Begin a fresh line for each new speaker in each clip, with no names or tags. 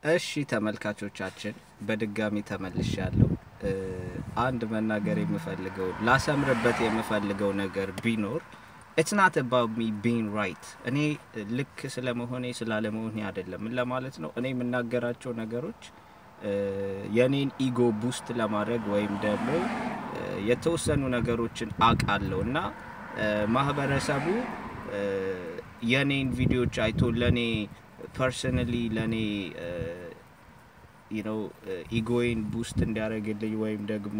እሺ ተመልካቾቻችን በድጋሚ ተመልሻለሁ። አንድ መናገር የምፈልገው ላሰምርበት የምፈልገው ነገር ቢኖር it's not about me being right እኔ ልክ ስለመሆኔ ስላለመሆኔ አይደለም ለማለት ነው። እኔ የምናገራቸው ነገሮች የኔን ኢጎ ቡስት ለማድረግ ወይም ደግሞ የተወሰኑ ነገሮችን አቃለውና ማህበረሰቡ የኔን ቪዲዮዎች አይቶ ለኔ personally ለኔ you know egoin boost እንዲያረግልኝ ወይም ደግሞ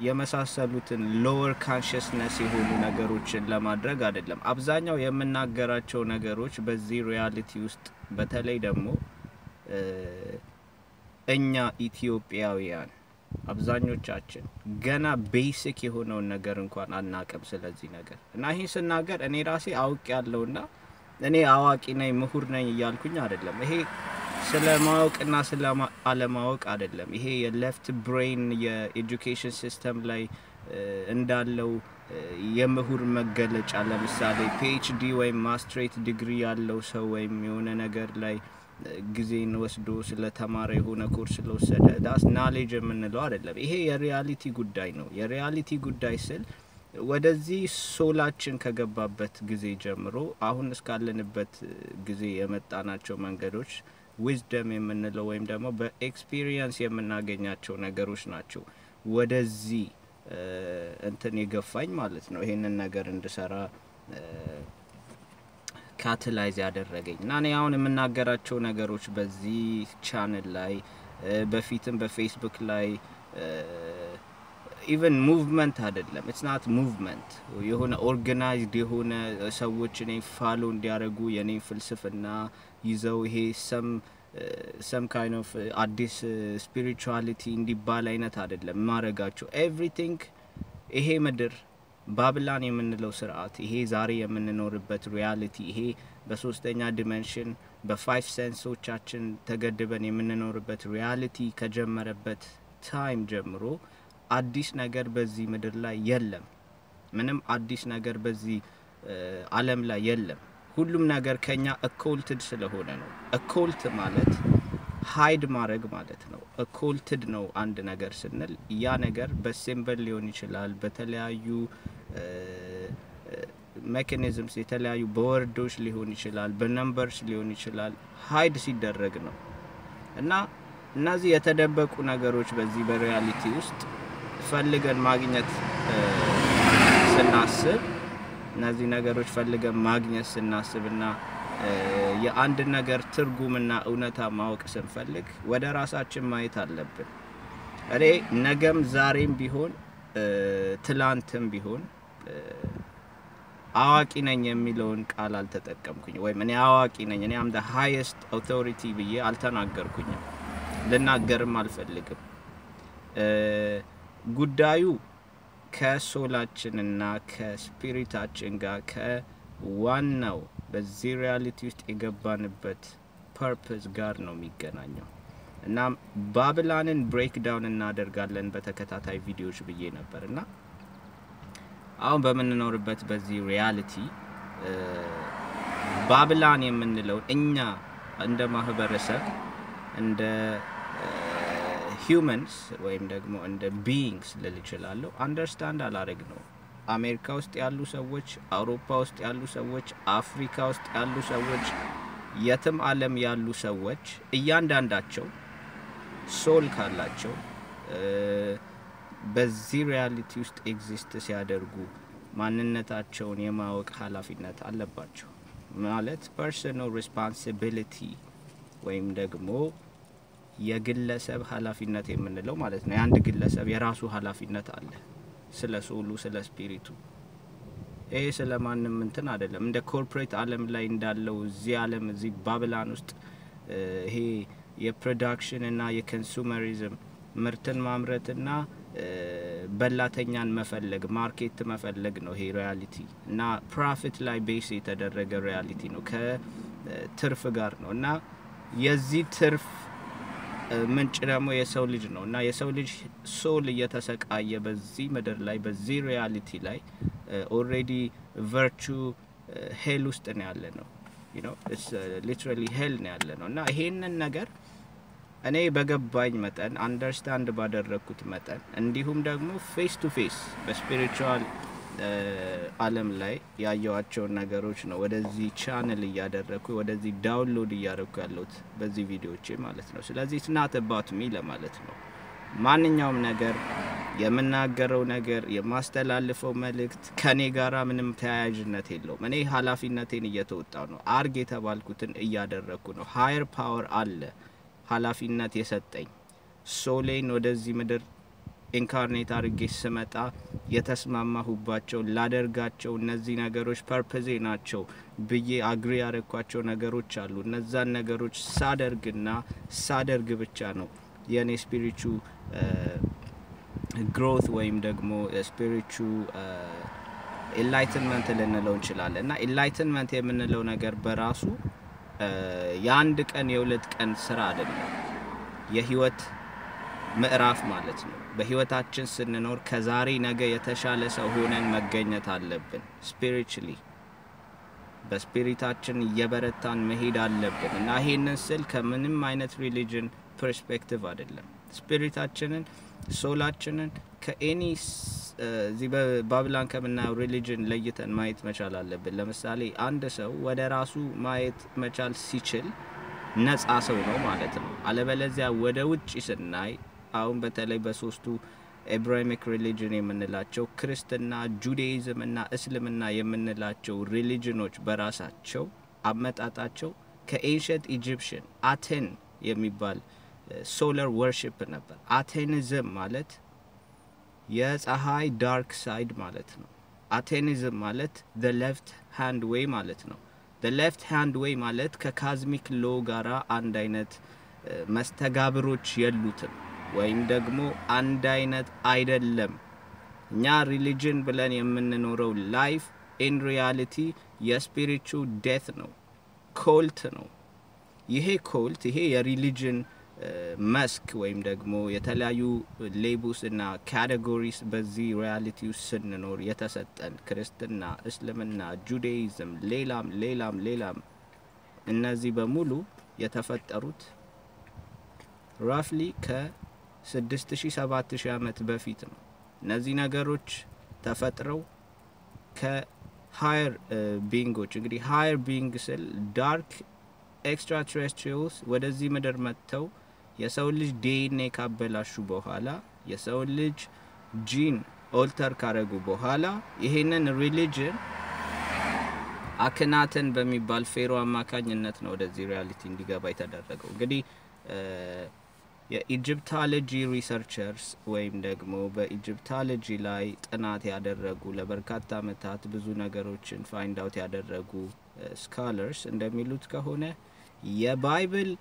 የመሳሰሉትን lower consciousness የሆኑ ነገሮችን ለማድረግ አይደለም። አብዛኛው የምናገራቸው ነገሮች በዚህ ሪያሊቲ ውስጥ በተለይ ደግሞ እኛ ኢትዮጵያውያን አብዛኞቻችን ገና ቤሲክ የሆነውን ነገር እንኳን አናቀም ስለዚህ ነገር እና ይሄ ስናገር እኔ ራሴ አውቅ ያለውና እኔ አዋቂ ነኝ ምሁር ነኝ ይያልኩኝ አይደለም። ይሄ ስለማወቅና ስለማለማወቅ አይደለም። ይሄ የሌፍት ብሬን የኤጁኬሽን ሲስተም ላይ እንዳለው የምሁር መገለጫ ለምሳሌ PhD ወይም ማስተሬት ዲግሪ ያለው ሰው ወይም የሆነ ነገር ላይ ጊዜን ወስዶ ስለተማረ የሆነ ኮርስ ለወሰደ ዳስ ናሌጅ የምንለው አይደለም። ይሄ የሪያሊቲ ጉዳይ ነው። የሪያሊቲ ጉዳይ ስል ወደዚህ ሶላችን ከገባበት ጊዜ ጀምሮ አሁን እስካለንበት ጊዜ የመጣናቸው መንገዶች wisdom የምንለው ወይም ደግሞ በኤክስፒሪየንስ የምናገኛቸው ነገሮች ናቸው ወደዚህ እንትን የገፋኝ ማለት ነው። ይሄንን ነገር እንድሰራ ካታላይዝ ያደረገኝና እኔ አሁን የምናገራቸው ነገሮች በዚህ ቻናል ላይ በፊትም በፌስቡክ ላይ even movement አይደለም it's not movement የሆነ organized የሆነ ሰዎች እኔ ፋሎ እንዲያረጉ የኔ ፍልስፍና ይዘው ይሄ some kind of አዲስ spirituality እንዲባል አይነት አይደለም ማረጋቸው everything ይሄ ምድር ባብላን የምንለው ስርዓት ይሄ ዛሬ የምንኖርበት ሪያሊቲ ይሄ በሶስተኛ ዲሜንሽን በ5 ሴንሶቻችን ተገድበን የምንኖርበት ሪያሊቲ ከጀመረበት ታይም ጀምሮ አዲስ ነገር በዚህ ምድር ላይ የለም። ምንም አዲስ ነገር በዚህ ዓለም ላይ የለም። ሁሉም ነገር ከኛ occulted ስለሆነ ነው። occult ማለት ሃይድ ማድረግ ማለት ነው። occulted ነው አንድ ነገር ስንል ያ ነገር በሲምቦል ሊሆን ይችላል በተለያዩ ሜካኒዝምስ የተለያዩ በወርዶች ሊሆን ይችላል በነምበርስ ሊሆን ይችላል ሃይድ ሲደረግ ነው። እና እነዚህ የተደበቁ ነገሮች በዚህ በሪያሊቲ ውስጥ ፈልገን ማግኘት ስናስብ እነዚህ ነገሮች ፈልገን ማግኘት ስናስብና የአንድ ነገር ትርጉምና እውነታ ማወቅ ስንፈልግ ወደ ራሳችን ማየት አለብን። እኔ ነገም ዛሬም ቢሆን ትላንትም ቢሆን አዋቂ ነኝ የሚለውን ቃል አልተጠቀምኩኝ ወይም እኔ አዋቂ ነኝ እኔ am the highest authority ብዬ አልተናገርኩኝም ልናገርም አልፈልግም። ጉዳዩ ከሶላችንና ከስፒሪታችን ጋር ከዋናው በዚህ ሪያሊቲ ውስጥ የገባንበት ፐርፐስ ጋር ነው የሚገናኘው። እና ባብላንን ብሬክ ዳውን እናደርጋለን በተከታታይ ቪዲዮዎች ብዬ ነበርና አሁን በመንኖርበት በዚህ ሪያሊቲ ባብላን የምንለው እኛ እንደ ማህበረሰብ እንደ humans ወይም ደግሞ እንደ beings ለልችላለው አንደርስታንድ አላረግ ነው። አሜሪካ ውስጥ ያሉ ሰዎች አውሮፓ ውስጥ ያሉ ሰዎች አፍሪካ ውስጥ ያሉ ሰዎች የትም ዓለም ያሉ ሰዎች እያንዳንዳቸው ሶል ካላቸው በዚህ ሪያሊቲ ውስጥ ኤግዚስት ሲያደርጉ ማንነታቸውን የማወቅ ኃላፊነት አለባቸው። ማለት personal responsibility ወይም ደግሞ የግለሰብ ኃላፊነት የምንለው ማለት ነው። የአንድ ግለሰብ የራሱ ኃላፊነት አለ ስለ ሶሉ ስለ ስፒሪቱ። ይሄ ስለማንም እንትን አይደለም። እንደ ኮርፖሬት ዓለም ላይ እንዳለው እዚህ ዓለም እዚህ ባብላን ውስጥ ይሄ የፕሮዳክሽን እና የኮንሱመሪዝም ምርትን ማምረትና በላተኛን መፈለግ ማርኬት መፈለግ ነው ይሄ ሪያሊቲ እና ፕሮፊት ላይ ቤስ የተደረገ ሪያሊቲ ነው ከትርፍ ጋር ነው። እና የዚህ ትርፍ ምንጭ ደግሞ የሰው ልጅ ነው እና የሰው ልጅ ሶል እየተሰቃየ በዚህ ምድር ላይ በዚህ ሪያሊቲ ላይ ኦሬዲ ቨርቹ ሄል ውስጥ ነው ያለነው። you know it's literally hell ነው ያለነው እና ይሄንን ነገር እኔ በገባኝ መጠን አንደርስታንድ ባደረኩት መጠን እንዲሁም ደግሞ ፌስ ቱ ፌስ በስፒሪቹዋል ዓለም ላይ ያየዋቸው ነገሮች ነው ወደዚህ ቻናል ያደረኩ ወደዚህ ዳውንሎድ ያደረኩ ያለሁት በዚህ ቪዲዮዎቼ ማለት ነው ስለዚህ it's not about me ለማለት ነው ማንኛውም ነገር የምናገረው ነገር የማስተላልፈው መልእክት ከኔ ጋራ ምንም ተያያዥነት የለውም እኔ ኃላፊነቴን እየተወጣው ነው አርግ የተባልኩትን እያደረኩ ነው ሃየር ፓወር አለ ኃላፊነት የሰጠኝ ሶሌን ወደዚህ ምድር ኢንካርኔት አድርጌ ስመጣ የተስማማሁባቸው ላደርጋቸው እነዚህ ነገሮች ፐርፐዜ ናቸው ብዬ አግሪ ያረኳቸው ነገሮች አሉ እነዛን ነገሮች ሳደርግ ብቻ ነው የኔ ስፒሪቹ ግሮት ወይም ደግሞ ስፒሪቹ ኢንላይትመንት ልንለው እንችላለን እና ኢንላይትመንት የምንለው ነገር በራሱ የአንድ ቀን የሁለት ቀን ስራ አይደለም የህይወት ምዕራፍ ማለት ነው በህይወታችን ስንኖር ከዛሬ ነገ የተሻለ ሰው ሆነን መገኘት አለብን spiritually በስፒሪታችን እየበረታን መሄድ አለብን እና ይሄንን ስል ከምንም አይነት ሪሊጅን ፐርስፔክቲቭ አይደለም ስፒሪታችንን ሶላችንን ከኤኒ እዚህ በባብላን ከምናው ሪሊጅን ለይተን ማየት መቻል አለብን ለምሳሌ አንድ ሰው ወደ ራሱ ማየት መቻል ሲችል ነፃ ሰው ነው ማለት ነው አለበለዚያ ወደ ውጪ ስናይ አሁን በተለይ በሶስቱ አብራሃሚክ ሪሊጅን የምንላቸው ክርስትና ጁዳይዝም እና እስልምና የምንላቸው ሪሊጅኖች በራሳቸው አመጣጣቸው ከኤንሸንት ኢጂፕሽን አቴን የሚባል ሶላር ወርሺፕ ነበር አቴኒዝም ማለት የፀሐይ ዳርክ ሳይድ ማለት ነው አቴኒዝም ማለት the left hand way ማለት ነው the left hand way ማለት ከካዝሚክ ሎ ጋራ አንድ አይነት መስተጋብሮች የሉትም ወይም ደግሞ አንድ አይነት አይደለም እኛ ሪሊጅን ብለን የምንኖረው ላይፍ in reality የስፒሪቹ ዴት ነው ኮልት ነው ይሄ ኮልት ይሄ የሪሊጅን መስክ ወይም ደግሞ የተለያዩ ሌቡስ እና ካቴጎሪስ በዚህ ሪያሊቲ ውስጥ ስንኖር የተሰጠን ክርስትና እስልምና ጁዳይዝም ሌላም እነዚህ በሙሉ የተፈጠሩት ራፍሊ ከ6000 7000 ዓመት በፊት ነው እነዚህ ነገሮች ተፈጥረው ከሃየር ቢንጎች እንግዲህ ሃየር ቢንግ ስል ዳርክ ኤክስትራቴሬስትሪያልስ ወደዚህ ምድር መጥተው የሰው ልጅ ዲኤንኤ ካበላሹ በኋላ የሰው ልጅ ጂን ኦልተር ካረጉ በኋላ ይሄንን ሪሊጅን አክናተን በሚባል ፌሮ አማካኝነት ነው ወደዚህ ሪያሊቲ እንዲገባ የተደረገው እንግዲህ የኢጂፕቶሎጂ ሪሰርቸርስ ወይም ደግሞ በኢጂፕቶሎጂ ላይ ጥናት ያደረጉ ለበርካታ ዓመታት ብዙ ነገሮችን ፋይንድ አውት ያደረጉ ስካለርስ እንደሚሉት ከሆነ የባይብል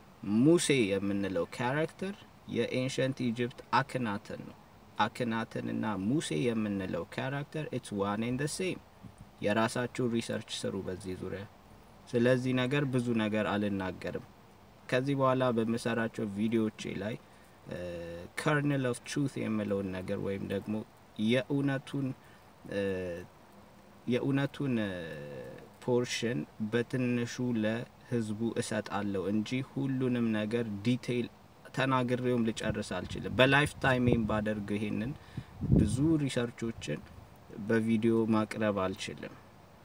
ሙሴ የምንለው ካራክተር የኤንሸንት ኢጂፕት አክናተን ነው አክናተንና ሙሴ የምንለው ካራክተር it's one and the same የራሳችሁ ሪሰርች ስሩ በዚህ ዙሪያ ስለዚህ ነገር ብዙ ነገር አልናገርም ከዚህ በኋላ በመሰራቸው ቪዲዮዎች ላይ kernel of truth የምለው ነገር ወይም ደግሞ የኡነቱን ፖርሽን በትንሹ ለህዝቡ እሰጣለሁ እንጂ ሁሉንም ነገር ዲቴል ተናግሬውም ልጨርስ አልችልም በላይፍ ታይሜም ባደርግ ይሄንን ብዙ ሪሰርቾችን በቪዲዮ ማቅረብ አልችልም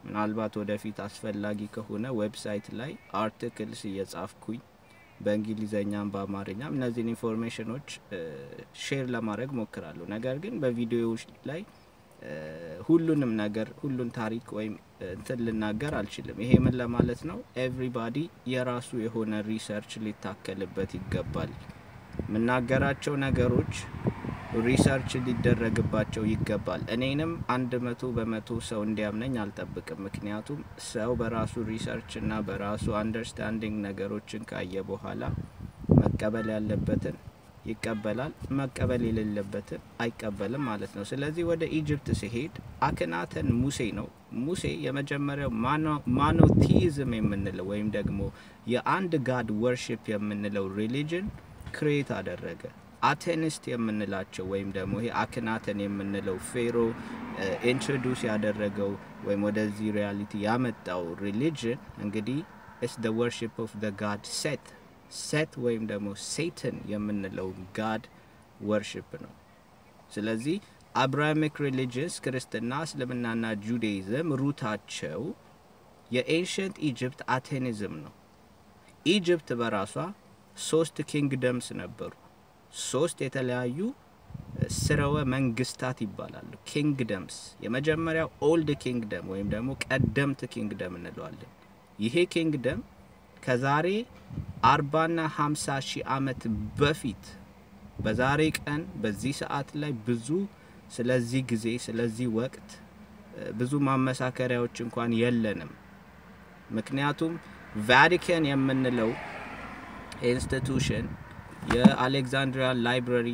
ምናልባት ወደፊት አስፈላጊ ከሆነ ዌብሳይት ላይ አርቲክልስ እየጻፍኩኝ በእንግሊዘኛም በአማርኛም እነዚህን ኢንፎርሜሽኖች ሼር ለማድረግ ሞክራለሁ ነገር ግን በቪዲዮዎች ላይ ሁሉንም ነገር ሁሉን ታሪክ ወይም እንትን ልናገር አልችልም ይሄ ምን ለማለት ነው ኤቭሪባዲ የራሱ የሆነ ሪሰርች ሊታከልበት ይገባል ምናገራቸው ነገሮች ሪሰርች ሊደረግባቸው ይገባል እኔንም 100% ሰው እንዲያምነኝ አልጠብቅም ምክንያቱም ሰው በራሱ ሪሰርች እና በራሱ አንደርስታንዲንግ ነገሮችን ካየ በኋላ መቀበል ያለበትን ይቀበላል መቀበል የሌለበትን አይቀበልም ማለት ነው ስለዚህ ወደ ኢጂፕት ሲሄድ አክናተን ሙሴ ነው ሙሴ የመጀመሪያው ማኖቲዝም የምንለው ወይም ደግሞ የአንድ ጋድ ወርሺፕ የምንለው ሪሊጅን ክሬት አደረገ አቴኒስት የምንላቸው ወይም ደግሞ ይሄ አክናተን የምንለው ፌሮ ኢንትሮዱስ ያደረገው ወይም ወደዚህ ሪያሊቲ ያመጣው ሪሊጅን እንግዲህ is the worship of the god Seth. Seth ወይም ደግሞ Satan የምንለው god worship ነው። ስለዚህ Abrahamic religions ክርስትና እስልምናና ጁዳይዝም ሩታቸው የኤንሸንት ኢጂፕት አቴኒዝም ነው። ኢጂፕት በራሷ 3 ኪንግደምስ ነበሩ። 3 የተለያዩ ስርወ መንግስታት ይባላሉ ኪንግደምስ። የመጀመሪያው ኦልድ ኪንግደም ወይም ደግሞ ቀደምት ኪንግደም እንለዋለን። ይሄ ኪንግደም ከዛሬ 40 እና 50 ሺህ ዓመት በፊት በዛሬ ቀን በዚህ ሰዓት ላይ ብዙ ስለዚህ ጊዜ ስለዚህ ወቅት ብዙ ማመሳከሪያዎች እንኳን የለንም። ምክንያቱም ቫቲካን የምንለው ኢንስቲትዩሽን የአሌክሳንድሪያ ላይብረሪ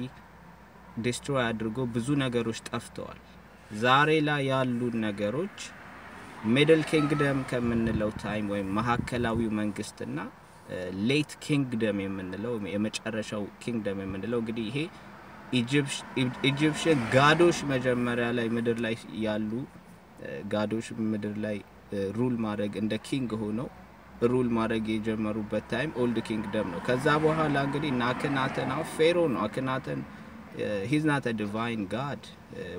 ዲስትሮይ አድርጎ ብዙ ነገሮች ጠፍተዋል። ዛሬ ላይ ያሉ ነገሮች ሚድል ኪንግደም ከምንለው ታይም ወይም መሐከላዊው መንግስትና ሌት ኪንግደም የምንለው የመጨረሻው ኪንግደም የምንለው እንግዲህ ይሄ ኢጂፕሽን ጋዶች መጀመሪያ ላይ ምድር ላይ ያሉ ጋዶች ምድር ላይ ሩል ማድረግ እንደ ኪንግ ሆነው ሩል ማድረግ የጀመሩበት ታይም ኦልድ ኪንግደም ነው። ከዛ በኋላ እንግዲህ አክናተን ፌሮ ነው። አክናተን he's not a divine god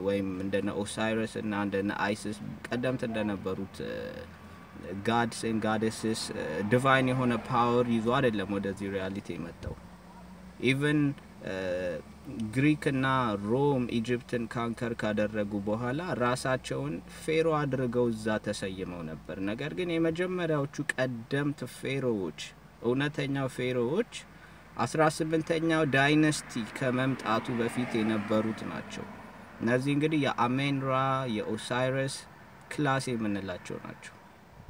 ወይም እንደነ ኦሳይረስ እና እንደነ አይሲስ ቀደምት እንደነበሩት gods and goddesses divine የሆነ ፓወር ይዞ አይደለም ወደዚህ ሪያሊቲ የመጣው። ኢቭን ግሪክ እና ሮም ኢጂፕትን ካንከር ካደረጉ በኋላ ራሳቸውን ፌሮ አድርገው እዛ ተሰይመው ነበር። ነገር ግን የመጀመሪያዎቹ ቀደምት ፌሮዎች እውነተኛው ፌሮዎች 18ኛው ዳይናስቲ ከመምጣቱ በፊት የነበሩት ናቸው። እነዚህ እንግዲህ የአሜንራ የኦሳይረስ ክላስ የምንላቸው ናቸው።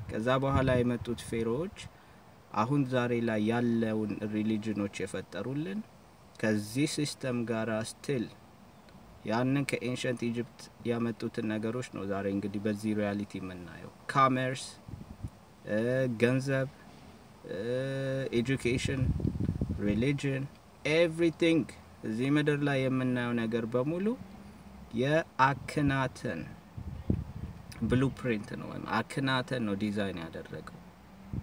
ከዛ በኋላ የመጡት ፌሮዎች አሁን ዛሬ ላይ ያለውን ሪሊጅኖች የፈጠሩልን ከዚህ ሲስተም ጋራ ስቲል ያንን ከኤንሸንት ኢጂፕት ያመጡትን ነገሮች ነው ዛሬ እንግዲህ በዚህ ሪያሊቲ የምናየው። ኮመርስ፣ ገንዘብ፣ ኤጁኬሽን፣ religion, everything እዚህ ምድር ላይ የምናየው ነገር በሙሉ የአክናተን ብሉፕሪንት ነው ወይም አክናተን ነው ዲዛይን ያደረገው።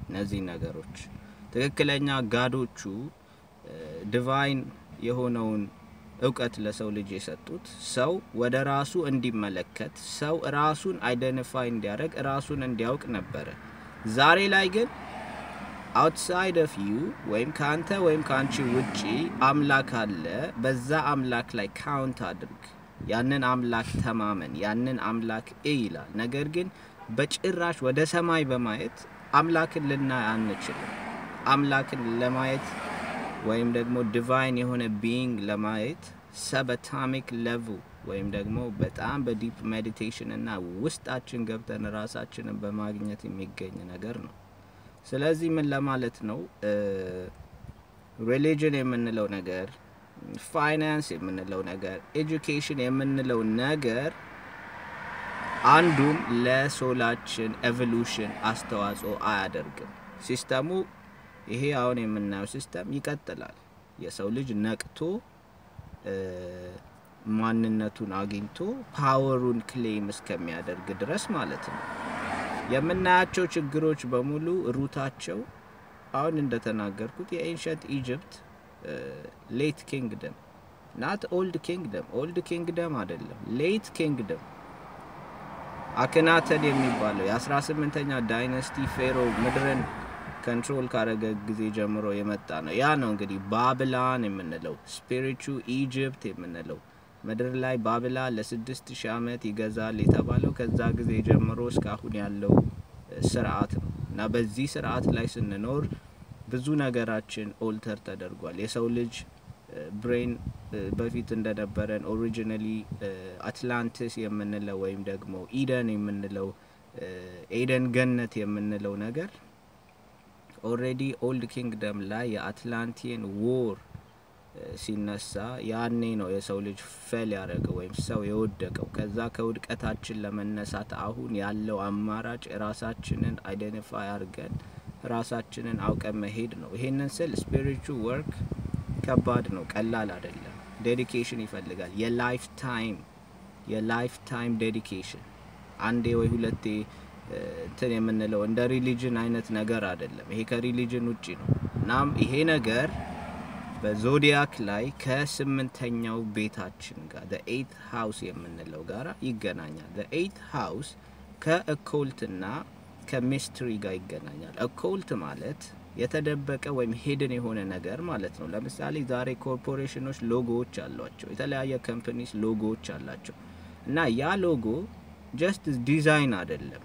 እነዚህ ነገሮች ትክክለኛ ጋዶቹ ዲቫይን የሆነውን ዕውቀት ለሰው ልጅ የሰጡት ሰው ወደ ራሱ እንዲመለከት ሰው ራሱን አይደንቲፋይ እንዲያደርግ ራሱን እንዲያውቅ ነበር። ዛሬ ላይ ግን outside of you ወይም ካንተ ወይም ካንቺ ውጪ አምላክ አለ። በዛ አምላክ ላይ ካውንት አድርግ፣ ያንን አምላክ ተማመን፣ ያንን አምላክ ይላል። ነገር ግን በጭራሽ ወደ ሰማይ በማየት አምላክን ልናይ አንችልም። አምላክን ለማየት ወይም ደግሞ ዲቫይን የሆነ ቢይንግ ለማየት ሰብአቶሚክ ሌቭል ወይም ደግሞ በጣም በዲፕ ሜዲቴሽን እና ውስጣችን ገብተን ራሳችንን በማግኘት የሚገኝ ነገር ነው። ስለዚህ ምን ለማለት ነው ሪሊጅን የምንለው ነገር ፋይናንስ የምንለው ነገር ኤጁኬሽን የምንለው ነገር አንዱም ለሶላችን ኤቮሉሽን አስተዋጽኦ አያደርግም። ሲስተሙ ይሄ አሁን የምናየው ሲስተም ይቀጥላል። የሰው ልጅ ነቅቶ ማንነቱን አግኝቶ ፓወሩን ክሌም እስከሚያደርግ ድረስ ማለት ነው። የምናያቸው ችግሮች በሙሉ ሩታቸው አሁን እንደተናገርኩት የኤንሸንት ኢጂፕት ሌት ኪንግደም not old kingdom አይደለም ሌት ኪንግደም አክናተን የሚባለው የ18ኛ ዳይናስቲ ፌሮ ምድርን ኮንትሮል ካረገ ጊዜ ጀምሮ የመጣ ነው። ያ ነው እንግዲህ ባቢሎን የምንለው ስፒሪቹ ኢጂፕት የምንለው ምድር ላይ ባቢሎን ለ6000 ዓመት ይገዛል የተባለው ከዛ ጊዜ ጀምሮ እስካሁን ያለው ስርዓት ነው። እና በዚህ ስርዓት ላይ ስንኖር ብዙ ነገራችን ኦልተር ተደርጓል። የሰው ልጅ ብሬን በፊት እንደነበረን ኦሪጂናሊ አትላንቲስ የምንለው ወይም ደግሞ ኢደን የምንለው ኤደን ገነት የምንለው ነገር ኦሬዲ ኦልድ ኪንግደም ላይ የአትላንቲያን ዎር ሲነሳ ያኔ ነው የሰው ልጅ ፌል ያደረገው ወይም ሰው የወደቀው። ከዛ ከውድቀታችን ለመነሳት አሁን ያለው አማራጭ ራሳችንን አይደንቲፋይ አድርገን ራሳችንን አውቀን መሄድ ነው። ይሄንን ስል ስፒሪቹዋል ወርክ ከባድ ነው፣ ቀላል አይደለም። ዴዲኬሽን ይፈልጋል። የላይፍ ታይም ዴዲኬሽን አንዴ ወይ ሁለቴ እንትን የምንለው እንደ ሪሊጅን አይነት ነገር አይደለም ይሄ ከሪሊጅን ውጪ ነው እናም ይሄ ነገር በዞዲያክ ላይ ከ8ኛው ቤታችን ጋር the 8th house የምንለው ጋራ ይገናኛል the 8th house ከኦኮልትና ከሚስትሪ ጋር ይገናኛል ኦኮልት ማለት የተደበቀ ወይም ሂድን የሆነ ነገር ማለት ነው ለምሳሌ ዛሬ ኮርፖሬሽኖች ሎጎዎች አሏቸው የተለያየ ካምፓኒስ ሎጎዎች አላቸው እና ያ ሎጎ just ዲዛይን አይደለም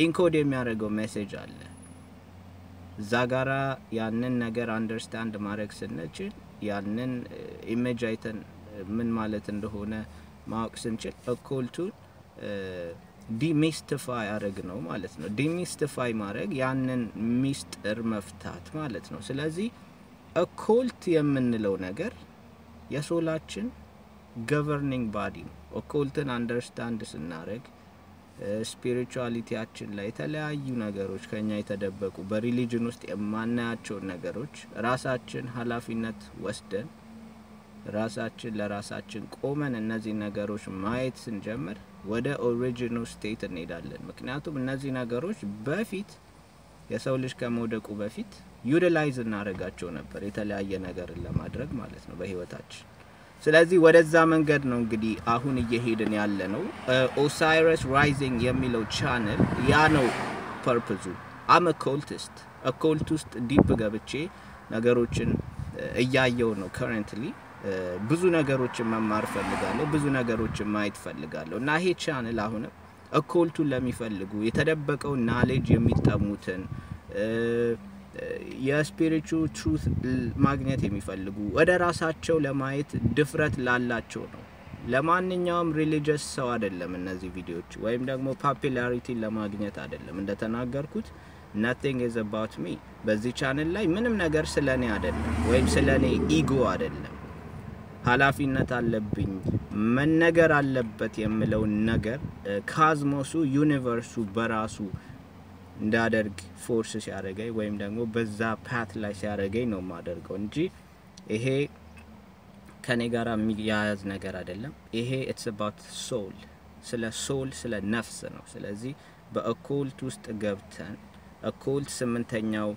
ኢንኮድ የሚያደርገው ሜሴጅ አለ ዛጋራ ያንን ነገር አንደርስታንድ ማድረግ ስንችል ያንን ኢሜጅ አይተን ምን ማለት እንደሆነ ማወቅ ስንችል ኦኮልቱን ዲሚስቲፋይ አረግ ነው ማለት ነው ዲሚስቲፋይ ማድረግ ያንን ሚስጥር መፍታት ማለት ነው ስለዚህ ኦኮልት የምንለው ነገር የሶላችን governing body ኦኮልትን አንደርስታንድ ስናረግ ስፒሪቹዋሊቲያችን ላይ የተለያዩ ነገሮች ከኛ የተደበቁ በሪሊጅን ውስጥ የማናያቸው ነገሮች ራሳችን ኃላፊነት ወስደን ራሳችን ለራሳችን ቆመን እነዚህ ነገሮች ማየት ስንጀምር ወደ ኦሪጂናል ስቴት እንሄዳለን ምክንያቱም እነዚህ ነገሮች በፊት የሰው ልጅ ከመውደቁ በፊት ዩቲላይዝ እናረጋቸው ነበር የተለያየ ነገር ለማድረግ ማለት ነው በህይወታችን ስለዚህ ወደዛ መንገድ ነው እንግዲህ አሁን እየሄድን ያለ ነው ኦሳይረስ ራይዚንግ የሚለው ቻናል ያ ነው ፐርፐዙ አም ኦኮልቲስት ኦኮልት ውስጥ ዲፕ ገብቼ ነገሮችን እያየው ነው ከረንትሊ ብዙ ነገሮችን መማር ፈልጋለሁ ብዙ ነገሮችን ማየት ፈልጋለሁ እና ይሄ ቻናል አሁን ኦኮልቱን ለሚፈልጉ የተደበቀው ናሌጅ የሚጠሙትን የስፒሪቹዋል ትሩዝ ማግኘት የሚፈልጉ ወደ ራሳቸው ለማየት ድፍረት ላላቸው ነው ለማንኛውም ሪሊጂየስ ሰው አይደለም እነዚህ ቪዲዮዎች ወይም ደግሞ ፖፑላሪቲ ለማግኘት አይደለም እንደተናገርኩት nothing is about me በዚህ ቻናል ላይ ምንም ነገር ስለኔ አይደለም ወይም ስለኔ ኢጎ አይደለም ኃላፊነት አለብኝ መነገር አለበት የምለው ነገር ካዝሞሱ ዩኒቨርሱ በራሱ እንዳደርግ ፎርስ ሲያደርገኝ ወይም ደግሞ በዛ ፓት ላይ ሲያደርገኝ ነው ማደርገው እንጂ ይሄ ከኔ ጋራ የሚያያዝ ነገር አይደለም ይሄ it's about soul ስለ ነፍስ ነው ስለዚህ በኦኮልት ውስጥ ገብተን ኦኮልት 8ኛው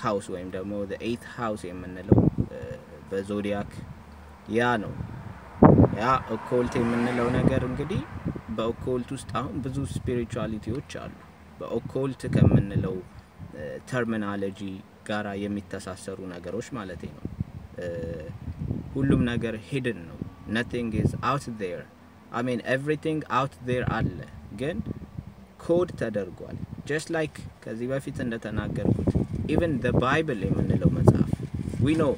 ሃውስ ወይም ደግሞ the 8th house የምንለው በዞዲያክ ያ ነው ያ ኦኮልት የምንለው ነገር እንግዲህ በኦኮልት ውስጥ አሁን ብዙ ስፒሪቹዋሊቲዎች አሉ በኦኮልት ከምንለው ተርሚኖሎጂ ጋራ የሚተሳሰሩ ነገሮች ማለት ነው ሁሉም ነገር hidden ነው nothing is out there I mean everything out there አለ ግን ኮድ ተደርጓል just like ከዚህ በፊት እንደተናገርኩት even the bible የምንለው መጽሐፍ we know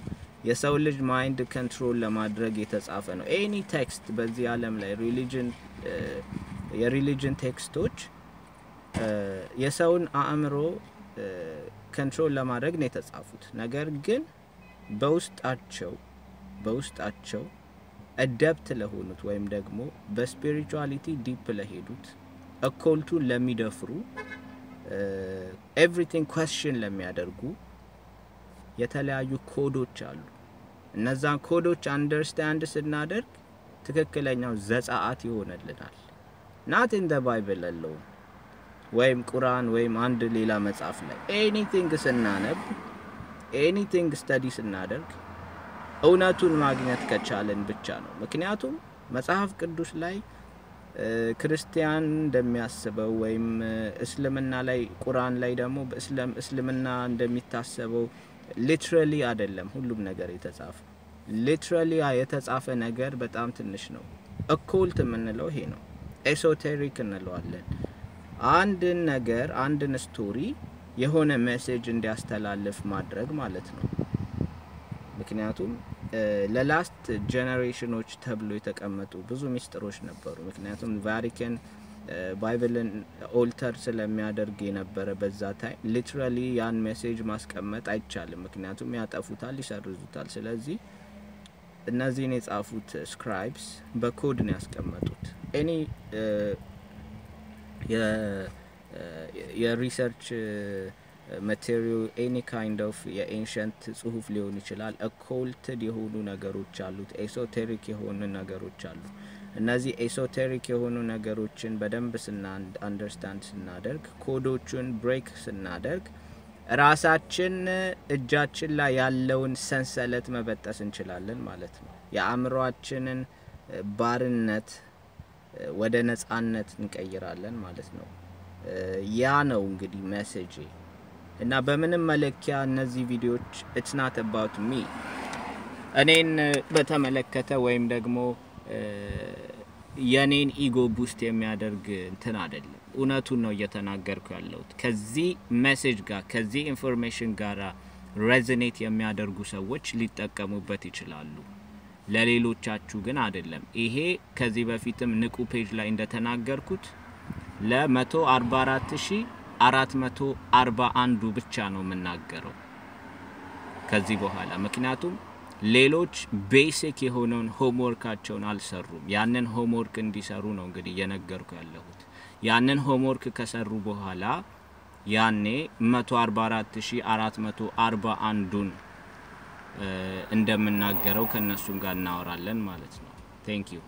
የሰው ልጅ ማይንድ ኮንትሮል ለማድረግ የተጻፈ ነው any text በዚህ ዓለም ላይ የሪሊጅን ቴክስቶች የሰውን አእምሮ ኮንትሮል ለማድረግ ነው የተጻፉት ነገር ግን በውስጣቸው አዳፕት ለሆኑት ወይም ደግሞ በስፒሪቹዋሊቲ ዲፕ ለሄዱት ኦኮልቱን ለሚደፍሩ everything question ለሚያደርጉ የተለያዩ ኮዶች አሉ እነዛን ኮዶች አንደርስታንድ ስናደርግ ትክክለኛው ዘጻአት ይሆነልናል not in the bible alone ወይም ቁርአን ወይም አንድ ሌላ መጽሐፍ ላይ anything ስናነብ anything study ስናደርግ እውነቱን ማግኘት ከቻለን ብቻ ነው ምክንያቱም መጽሐፍ ቅዱስ ላይ ክርስቲያን እንደሚያስበው ወይም እስልምና ላይ ቁርአን ላይ ደግሞ እስልምና እንደሚታሰበው literally አይደለም ሁሉም ነገር የተጻፈ literally የተጻፈ ነገር በጣም ትንሽ ነው occult የምንለው ይሄ ነው esoteric እንለዋለን አንድን ነገር አንድን ስቶሪ የሆነ ሜሴጅ እንዲያስተላልፍ ማድረግ ማለት ነው ምክንያቱም ለላስት ጄነሬሽኖች ተብሎ የተቀመጡ ብዙ ሚስጥሮች ነበሩ ምክንያቱም ቫቲካን ባይብልን ኦልተር ስለሚያደርግ የነበረ በዛ ታይም ሊትራሊ ያን ሜሴጅ ማስቀመጥ አይቻልም ምክንያቱም ያጠፉታል ይሰርዙታል ስለዚህ እነዚህን የጻፉት ስክራይብስ በኮድ ነው ያስቀመጡት ኤኒ የሪሰርች material any kind of ancient ጽሁፍ ሊሆን ይችላል occulted የሆኑ ነገሮች አሉት esoteric የሆኑ ነገሮች አሉ እነዚህ ኤሶቴሪክ የሆኑ ነገሮችን በደንብ አንደርስታንድ ስናደርግ ኮዶቹን ብሬክ ስናደርግ ራሳችን እጃችን ላይ ያለውን ሰንሰለት መበጠስ እንችላለን ማለት ነው የአእምሮአችንን ባርነት ወደ ነፃነት እንቀይራለን ማለት ነው ያ ነው እንግዲህ ሜሴጅ እና በምንም መለኪያ እነዚህ ቪዲዮዎች it's not about me እኔን በተመለከተ ወይም ደግሞ የኔን ኢጎ ቡስት የሚያደርግ እንትን አይደለም እውነቱን ነው እየተናገርኩ ያለሁት ከዚህ ሜሴጅ ጋር ከዚህ ኢንፎርሜሽን ጋር ሬዞኔት የሚያደርጉ ሰዎች ሊጠቀሙበት ይችላሉ ለሌሎቻችሁ ግን አይደለም ይሄ ከዚህ በፊትም ንቁ ፔጅ ላይ እንደተናገርኩት ለ144441 ብቻ ነው መናገረው ከዚህ በኋላ ምክንያቱም ሌሎች ቤሲክ የሆነውን ሆምወርካቸውን አልሰሩም ያንን ሆምወርክ እንዲሰሩ ነው እንግዲህ የነገርኩ ያለሁት ያንን ሆምወርክ ከሰሩ በኋላ ያኔ 144441ን እንደምናገረው ከነሱም ጋር እናወራለን ማለት ነው Thank you